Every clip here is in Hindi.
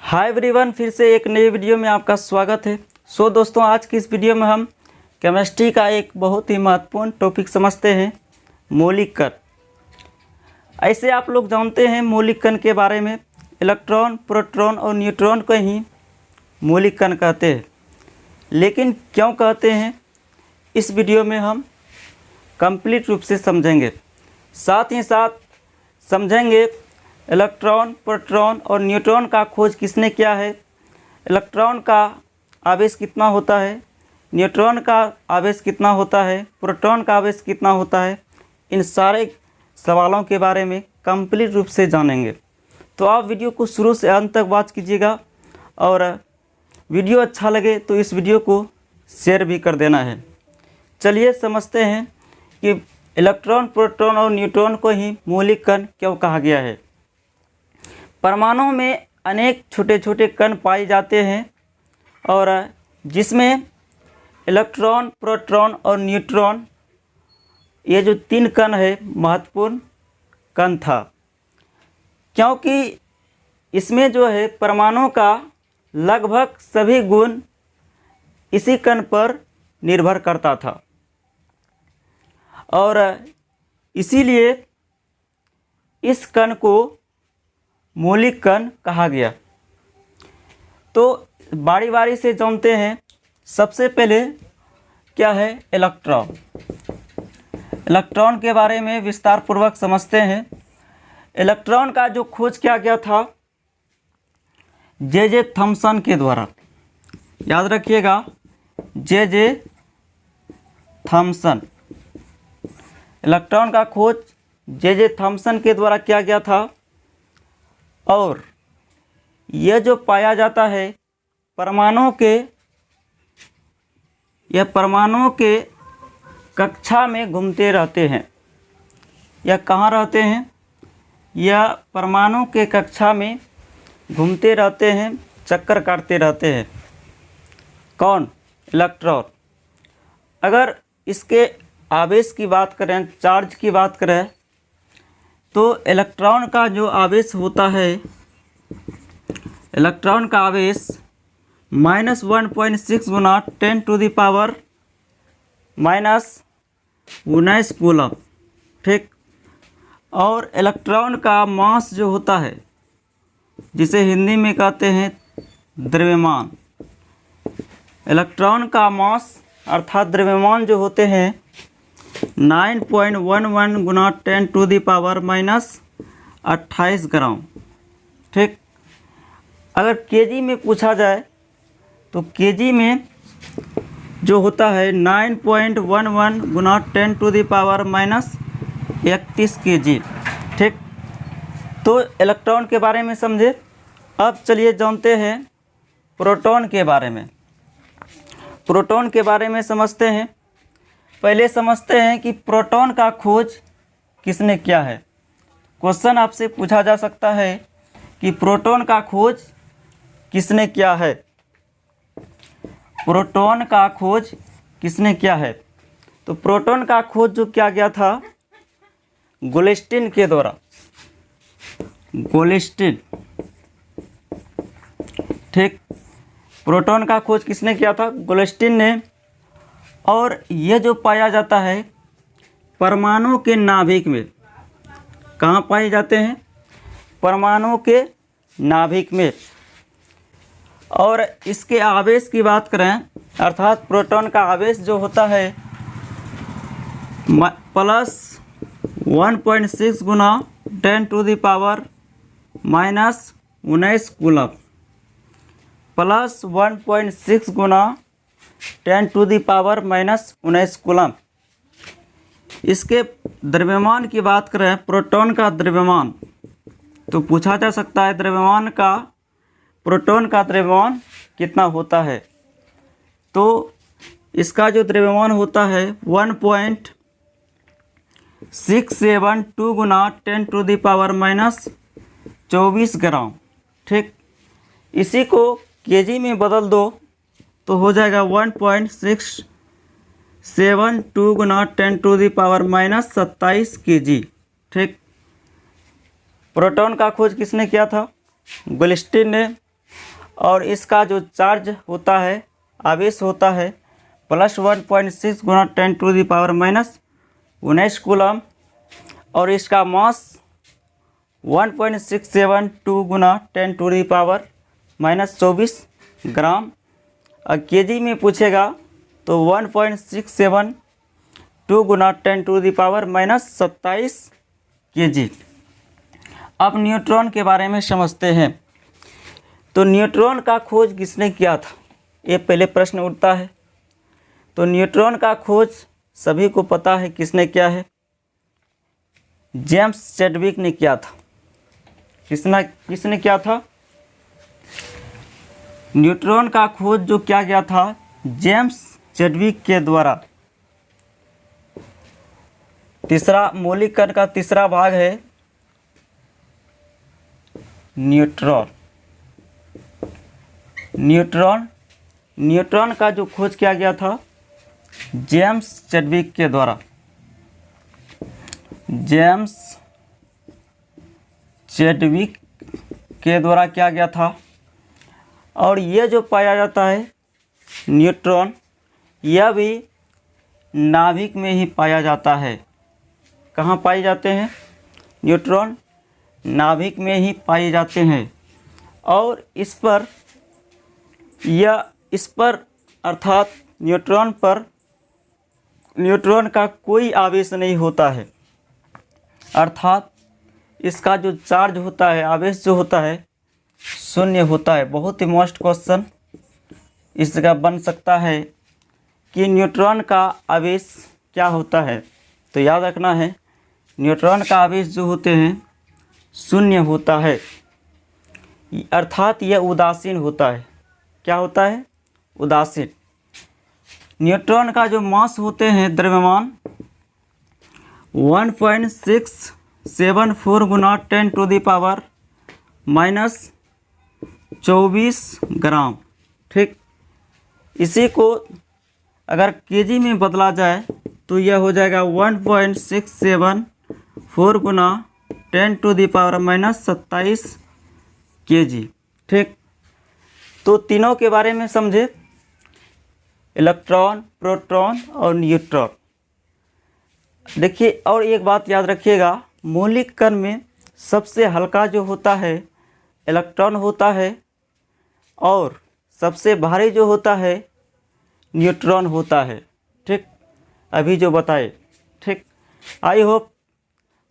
हाय एवरीवन, फिर से एक नई वीडियो में आपका स्वागत है। दोस्तों, आज की इस वीडियो में हम केमिस्ट्री का एक बहुत ही महत्वपूर्ण टॉपिक समझते हैं, मौलिक कण। ऐसे आप लोग जानते हैं मौलिक कण के बारे में, इलेक्ट्रॉन, प्रोटॉन और न्यूट्रॉन को ही मौलिक कण कहते हैं। लेकिन क्यों कहते हैं, इस वीडियो में हम कंप्लीट रूप से समझेंगे। साथ ही साथ समझेंगे इलेक्ट्रॉन, प्रोटॉन और न्यूट्रॉन का खोज किसने किया है, इलेक्ट्रॉन का आवेश कितना होता है, न्यूट्रॉन का आवेश कितना होता है, प्रोटॉन का आवेश कितना होता है। इन सारे सवालों के बारे में कंप्लीट रूप से जानेंगे। तो आप वीडियो को शुरू से अंत तक वॉच कीजिएगा और वीडियो अच्छा लगे तो इस वीडियो को शेयर भी कर देना है। चलिए समझते हैं कि इलेक्ट्रॉन, प्रोटॉन और न्यूट्रॉन को ही मौलिक कण क्यों कहा गया है। परमाणु में अनेक छोटे छोटे कण पाए जाते हैं और जिसमें इलेक्ट्रॉन, प्रोटॉन और न्यूट्रॉन, ये जो तीन कण है महत्वपूर्ण कण था, क्योंकि इसमें जो है परमाणु का लगभग सभी गुण इसी कण पर निर्भर करता था और इसीलिए इस कण को मौलिक कण कहा गया। तो बारी बारी से जानते हैं। सबसे पहले क्या है इलेक्ट्रॉन। इलेक्ट्रॉन के बारे में विस्तार पूर्वक समझते हैं। इलेक्ट्रॉन का जो खोज किया गया था जे थॉमसन के द्वारा, याद रखिएगा, जे थॉमसन। इलेक्ट्रॉन का खोज जे थॉमसन के द्वारा किया गया था और यह जो पाया जाता है परमाणु के कक्षा में घूमते रहते हैं। यह कहाँ रहते हैं? यह परमाणु के कक्षा में घूमते रहते हैं, चक्कर काटते रहते हैं। कौन? इलेक्ट्रॉन। अगर इसके आवेश की बात करें, चार्ज की बात करें, तो इलेक्ट्रॉन का जो आवेश होता है, इलेक्ट्रॉन का आवेश -1.6 गुना 10⁻⁻⁹ कूलम, ठीक। और इलेक्ट्रॉन का मास जो होता है, जिसे हिंदी में कहते हैं द्रव्यमान, इलेक्ट्रॉन का मास अर्थात द्रव्यमान जो होते हैं 9.11 गुना 10⁻⁻28 ग्राम, ठीक। अगर केजी में पूछा जाए तो केजी में जो होता है 9.11 गुना 10⁻31 केजी, ठीक। तो इलेक्ट्रॉन के बारे में समझे। अब चलिए जानते हैं प्रोटॉन के बारे में। प्रोटॉन के बारे में समझते हैं। पहले समझते हैं कि प्रोटॉन का खोज किसने किया है। क्वेश्चन आपसे पूछा जा सकता है कि प्रोटॉन का खोज किसने किया है। प्रोटॉन का खोज किसने किया है? तो प्रोटॉन का खोज जो किया गया था गोल्स्टीन के द्वारा। गोल्स्टीन, ठीक। प्रोटॉन का खोज किसने किया था? गोल्स्टीन ने। और यह जो पाया जाता है परमाणु के नाभिक में। कहाँ पाए जाते हैं? परमाणु के नाभिक में। और इसके आवेश की बात करें, अर्थात प्रोटॉन का आवेश जो होता है +1.6 गुना 10⁻⁻⁹ कूलम, +1.6 गुना 10⁻⁻⁹ कूलम। इसके द्रव्यमान की बात करें, प्रोटॉन का द्रव्यमान, तो पूछा जा सकता है प्रोटॉन का द्रव्यमान कितना होता है। तो इसका जो द्रव्यमान होता है 1.672 गुना 10⁻⁻24 ग्राम, ठीक। इसी को केजी में बदल दो तो हो जाएगा 1.672 गुना 10⁻⁻27 केजी, ठीक। प्रोटॉन का खोज किसने किया था? गोल्स्टीन ने। और इसका जो चार्ज होता है, आवेश होता है +1.6 गुना 10⁻⁻19 कूलम, और इसका मास 1.672 गुना 10⁻⁻24 ग्राम। और केजी में पूछेगा तो 1.672 गुना 10⁻⁻27 केजी। अब न्यूट्रॉन के बारे में समझते हैं। तो न्यूट्रॉन का खोज किसने किया था, ये पहले प्रश्न उठता है। तो न्यूट्रॉन का खोज सभी को पता है किसने किया है, जेम्स चैडविक ने किया था। किसने किया था? न्यूट्रॉन का खोज जो किया गया था जेम्स चैडविक के द्वारा। तीसरा मौलिक कण का तीसरा भाग है न्यूट्रॉन। न्यूट्रॉन का जो खोज किया गया था जेम्स चैडविक के द्वारा। जेम्स चैडविक के द्वारा किया गया था। और ये जो पाया जाता है न्यूट्रॉन, यह भी नाभिक में ही पाया जाता है। कहाँ पाए जाते हैं न्यूट्रॉन? नाभिक में ही पाए जाते हैं। और इस पर अर्थात न्यूट्रॉन का कोई आवेश नहीं होता है, अर्थात इसका जो चार्ज होता है, आवेश जो होता है, शून्य होता है। बहुत ही मोस्ट क्वेश्चन इसका बन सकता है कि न्यूट्रॉन का आवेश क्या होता है। तो याद रखना है, न्यूट्रॉन का आवेश जो होते हैं शून्य होता है, अर्थात यह उदासीन होता है। क्या होता है? उदासीन। न्यूट्रॉन का जो मास होते हैं, द्रव्यमान 1.674 गुना 10⁻⁻24 ग्राम। ठीक, इसी को अगर केजी में बदला जाए तो यह हो जाएगा 1.674 गुना 10⁻⁻27 केजी। ठीक, तो तीनों के बारे में समझे, इलेक्ट्रॉन, प्रोटॉन और न्यूट्रॉन। देखिए, और एक बात याद रखिएगा, मौलिक कण में सबसे हल्का जो होता है इलेक्ट्रॉन होता है, और सबसे भारी जो होता है न्यूट्रॉन होता है। ठीक, अभी जो बताए। ठीक, आई होप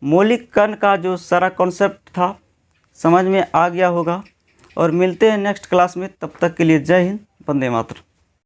मौलिक कण का जो सारा कॉन्सेप्ट था समझ में आ गया होगा। और मिलते हैं नेक्स्ट क्लास में, तब तक के लिए जय हिंद, वंदे मातरम।